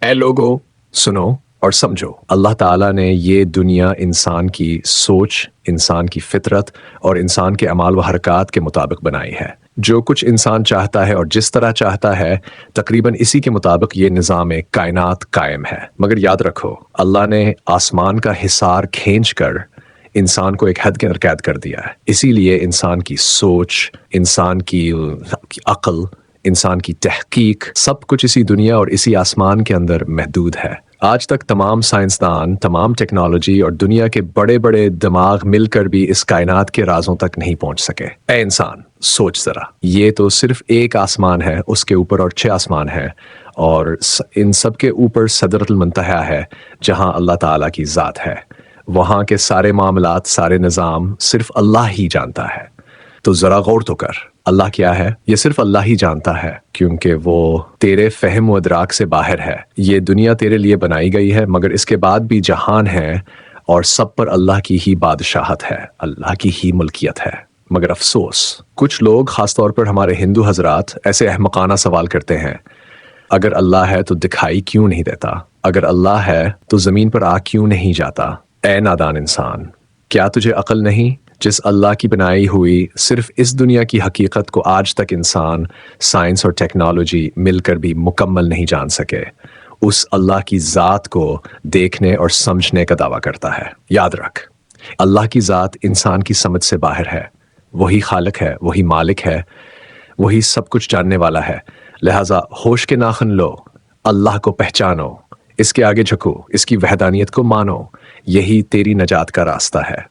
اے لوگو، سنو اور سمجھو، اللہ تعالیٰ نے یہ دنیا انسان کی سوچ، انسان کی فطرت اور انسان کے اعمال و حرکات کے مطابق بنائی ہے۔ جو کچھ انسان چاہتا ہے اور جس طرح چاہتا ہے، تقریباً اسی کے مطابق یہ نظام کائنات قائم ہے۔ مگر یاد رکھو، اللہ نے آسمان کا حصار کھینچ کر انسان کو ایک حد کے اندر قید کر دیا ہے۔ اسی لیے انسان کی سوچ، انسان کی عقل، انسان کی تحقیق، سب کچھ اسی دنیا اور اسی آسمان کے اندر محدود ہے۔ آج تک تمام سائنسدان، تمام ٹیکنالوجی اور دنیا کے بڑے بڑے دماغ مل کر بھی اس کائنات کے رازوں تک نہیں پہنچ سکے۔ اے انسان، سوچ ذرا، یہ تو صرف ایک آسمان ہے، اس کے اوپر اور 6 آسمان ہیں، اور ان سب کے اوپر سدرۃ المنتہا ہے جہاں اللہ تعالیٰ کی ذات ہے۔ وہاں کے سارے معاملات، سارے نظام صرف اللہ ہی جانتا ہے۔ تو ذرا غور تو کر، اللہ کیا ہے؟ یہ صرف اللہ ہی جانتا ہے، کیونکہ وہ تیرے فہم و ادراک سے باہر ہے۔ یہ دنیا تیرے لیے بنائی گئی ہے، مگر اس کے بعد بھی جہان ہے اور سب پر اللہ کی ہی بادشاہت ہے، اللہ کی ہی ملکیت ہے۔ مگر افسوس، کچھ لوگ، خاص طور پر ہمارے ہندو حضرات، ایسے احمقانہ سوال کرتے ہیں: اگر اللہ ہے تو دکھائی کیوں نہیں دیتا؟ اگر اللہ ہے تو زمین پر آ کیوں نہیں جاتا؟ اے نادان انسان، کیا تجھے عقل نہیں؟ جس اللہ کی بنائی ہوئی صرف اس دنیا کی حقیقت کو آج تک انسان، سائنس اور ٹیکنالوجی مل کر بھی مکمل نہیں جان سکے، اس اللہ کی ذات کو دیکھنے اور سمجھنے کا دعویٰ کرتا ہے۔ یاد رکھ، اللہ کی ذات انسان کی سمجھ سے باہر ہے۔ وہی خالق ہے، وہی مالک ہے، وہی سب کچھ جاننے والا ہے۔ لہٰذا ہوش کے ناخن لو، اللہ کو پہچانو، اس کے آگے جھکو، اس کی وحدانیت کو مانو۔ یہی تیری نجات کا راستہ ہے۔